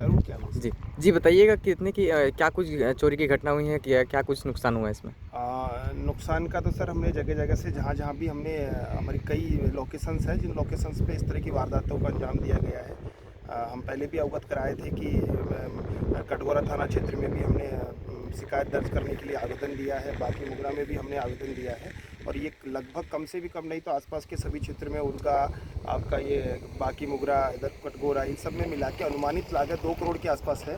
ज़रूर क्या बोल जी। जी बताइएगा कितने की क्या कुछ चोरी की घटना हुई है? क्या क्या कुछ नुकसान हुआ है इसमें? नुकसान का तो सर हमने जगह-जगह से जहाँ-जहाँ भी हमने हमारी कई लोकेशंस हैं जिन लोकेशंस पे इस तरह की वारदातों को अंजाम दिया गया है। हम पहले भी अवगत कराए थे कि कटघोरा थाना क्षेत्र में भी हमने शिकायत दर्ज करने के लिए आवेदन दिया है, बाकी मुगरा में भी हमने आवेदन दिया है और ये लगभग कम से भी कम नहीं तो आसपास के सभी क्षेत्र में उनका आपका ये बाकी मुगरा इधर कटघोरा इन सब में मिला के अनुमानित लागत 2 करोड़ के आसपास है।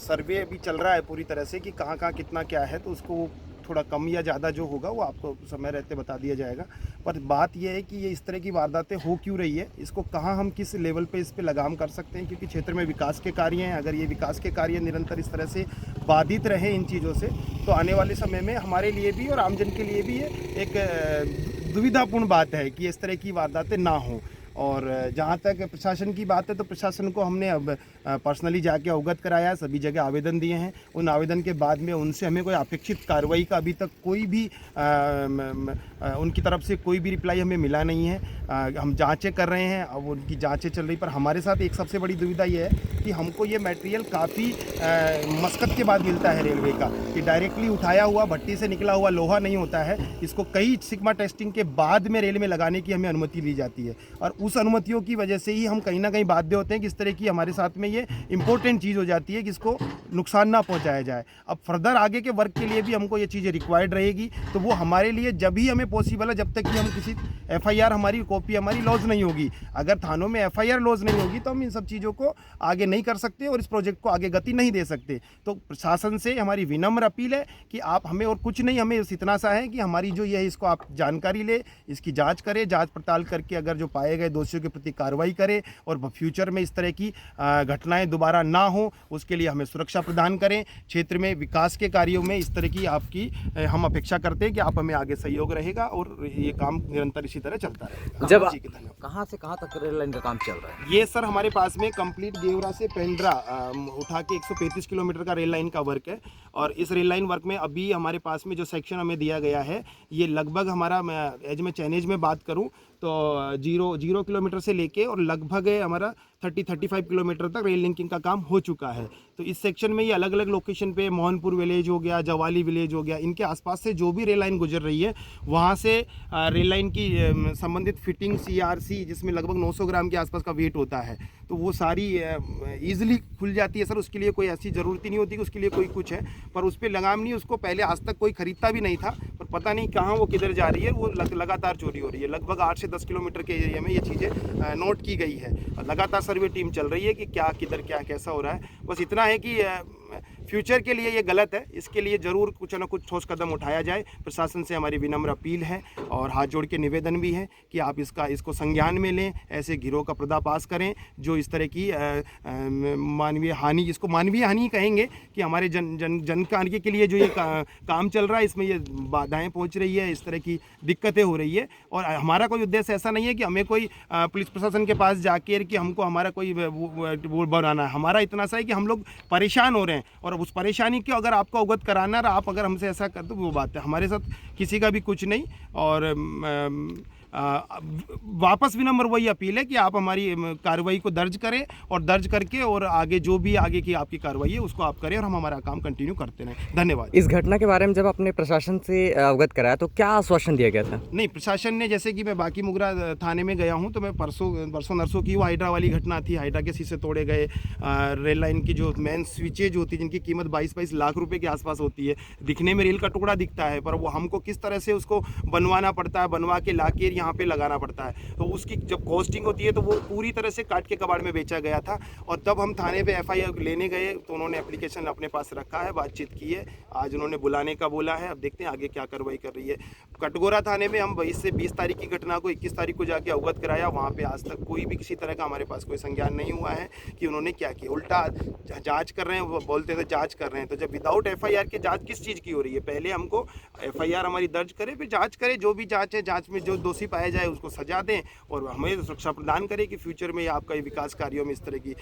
सर्वे अभी चल रहा है पूरी तरह से कि कहाँ-कहाँ कितना क्या है, तो उसको थोड़ा कम या ज़्यादा जो होगा वो आपको समय रहते बता दिया जाएगा। पर बात ये है कि ये इस तरह की वारदातें हो क्यों रही है, इसको कहाँ हम किस लेवल पे इस पे लगाम कर सकते हैं, क्योंकि क्षेत्र में विकास के कार्य हैं। अगर ये विकास के कार्य निरंतर इस तरह से बाधित रहे इन चीज़ों से, तो आने वाले समय में हमारे लिए भी और आमजन के लिए भी ये एक दुविधापूर्ण बात है कि इस तरह की वारदातें ना हों। और जहाँ तक प्रशासन की बात है तो प्रशासन को हमने अब पर्सनली जाके अवगत कराया, सभी जगह आवेदन दिए हैं। उन आवेदन के बाद में उनसे हमें कोई अपेक्षित कार्रवाई का अभी तक कोई भी उनकी तरफ से कोई भी रिप्लाई हमें मिला नहीं है। हम जांचें कर रहे हैं, अब उनकी जांचें चल रही, पर हमारे साथ एक सबसे बड़ी दुविधा ये है कि हमको ये मटेरियल काफ़ी मशक्क़त के बाद मिलता है रेलवे का, कि डायरेक्टली उठाया हुआ भट्टी से निकला हुआ लोहा नहीं होता है। इसको कई सिग्मा टेस्टिंग के बाद में रेल में लगाने की हमें अनुमति दी जाती है और उस अनुमतियों की वजह से ही हम कहीं ना कहीं बाध्य होते हैं कि इस तरह की हमारे साथ में ये इंपॉर्टेंट चीज़ हो जाती है कि इसको नुकसान ना पहुंचाया जाए। अब फर्दर आगे के वर्क के लिए भी हमको ये चीज़ें रिक्वायर्ड रहेगी, तो वो हमारे लिए जब ही हमें पॉसिबल है, जब तक कि हम किसी एफआईआर हमारी कॉपी हमारी लॉज नहीं होगी। अगर थानों में एफआईआर लॉज नहीं होगी तो हम इन सब चीज़ों को आगे नहीं कर सकते और इस प्रोजेक्ट को आगे गति नहीं दे सकते। तो प्रशासन से हमारी विनम्र अपील है कि आप हमें और कुछ नहीं, हमें इतना सा है कि हमारी जो ये है इसको आप जानकारी ले, इसकी जाँच करें, जाँच पड़ताल करके अगर जो पाए गए दोषियों के प्रति कार्रवाई करें और फ्यूचर में इस तरह की घटनाएं दोबारा ना हो, उसके लिए हमें सुरक्षा प्रदान करें। क्षेत्र में विकास के कार्यों में इस तरह की आपकी हम अपेक्षा करते हैं कि आप हमें आगे सहयोग रहेगा और ये काम निरंतर इसी तरह चलता रहेगा। जब जी, धन्यवाद। कहाँ से कहाँ तक रेल लाइन का काम चल रहा है? ये सर हमारे पास में कंप्लीट गेवरा से पेंड्रा उठा के 135 किलोमीटर का रेल लाइन का वर्क है और इस रेल लाइन वर्क में अभी हमारे पास में जो सेक्शन हमें दिया गया है, ये लगभग हमारा एज में चैनेज में बात करूं तो 0 किलोमीटर से लेके और लगभग हमारा 35 किलोमीटर तक रेल लिंकिंग का काम हो चुका है। तो इस सेक्शन में ये अलग अलग लोकेशन पे मोहनपुर विलेज हो गया, जवाली विलेज हो गया, इनके आसपास से जो भी रेल लाइन गुजर रही है वहाँ से रेल लाइन की संबंधित फिटिंग CRC जिसमें लगभग 900 ग्राम के आसपास का वेट होता है, तो वो सारी ईजिली खुल जाती है सर। उसके लिए कोई ऐसी ज़रूरत ही नहीं होती कि उसके लिए कोई कुछ है, पर उस पर लगाम नहीं, उसको पहले आज तक कोई खरीदता भी नहीं था, पर पता नहीं कहाँ वो किधर जा रही है, वो लगातार चोरी हो रही है। लगभग 8 से 10 किलोमीटर के एरिया में ये चीज़ें नोट की गई है और लगातार सर्वे टीम चल रही है कि क्या किधर क्या कैसा हो रहा है। बस इतना है कि फ्यूचर के लिए ये गलत है, इसके लिए ज़रूर कुछ ना कुछ ठोस कदम उठाया जाए। प्रशासन से हमारी विनम्र अपील है और हाथ जोड़ के निवेदन भी है कि आप इसको संज्ञान में लें, ऐसे गिरोह का पर्दाफाश करें जो इस तरह की मानवीय हानि, जिसको मानवीय हानि कहेंगे, कि हमारे जन कार्य के लिए जो ये काम चल रहा है इसमें ये बाधाएं पहुंच रही है, इस तरह की दिक्कतें हो रही है। और हमारा कोई उद्देश्य ऐसा नहीं है कि हमें कोई पुलिस प्रशासन के पास जाकर कि हमको हमारा कोई वो बनाना है। हमारा इतना सा है कि हम लोग परेशान हो रहे हैं और उस परेशानी को अगर आपको अवगत कराना है, आप अगर हमसे ऐसा कर दो, वो बात है। हमारे साथ किसी का भी कुछ नहीं और वापस विनम्र वही अपील है कि आप हमारी कार्रवाई को दर्ज करें और दर्ज करके और आगे जो भी आगे की आपकी कार्रवाई है उसको आप करें और हम हमारा काम कंटिन्यू करते रहें। धन्यवाद। इस घटना के बारे में जब आपने प्रशासन से अवगत कराया तो क्या आश्वासन दिया गया था? नहीं, प्रशासन ने, जैसे कि मैं बाकी मुगरा थाने में गया हूं तो मैं परसों नरसों की वो हाइड्रा वाली घटना थी, हाइड्रा के शीशे तोड़े गए, रेल लाइन की जो मेन स्विचेज होती है जिनकी कीमत 22 लाख रुपए के आसपास होती है, दिखने में रेल का टुकड़ा दिखता है, पर वो हमको किस तरह से उसको बनवाना पड़ता है, बनवा के लाके यहाँ पे लगाना पड़ता है, तो उसकी जब कॉस्टिंग होती है तो वो पूरी तरह से काट के कबाड़ में बेचा गया था। और तब हम थाने पे FIR लेने गए तो उन्होंने एप्लीकेशन अपने पास रखा है, बातचीत की है, आज उन्होंने बुलाने का बोला है। अब देखते हैं आगे क्या कार्रवाई कर रही है। कटघोरा थाने में हम 22 से 20 तारीख की घटना को 21 तारीख को जाके अवगत कराया, वहाँ पे आज तक कोई भी किसी तरह का हमारे पास कोई संज्ञान नहीं हुआ है कि उन्होंने क्या किया। उल्टा जाँच कर रहे हैं, वो बोलते थे जाँच कर रहे हैं, तो जब विदाउट FIR के जाँच किस चीज़ की हो रही है? पहले हमको FIR हमारी दर्ज करे, फिर जाँच करे, जो भी जाँच है, जाँच में जो दोषी पाया जाए उसको सजा दें और हमें सुरक्षा प्रदान करें कि फ्यूचर में आपका विकास कार्यों में इस तरह की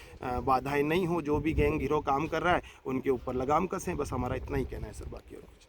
बाधाएं नहीं हो। जो भी गैंग गिरोह काम कर रहा है उनके ऊपर लगाम कसें, बस हमारा इतना ही कहना है सर, बाकी और कुछ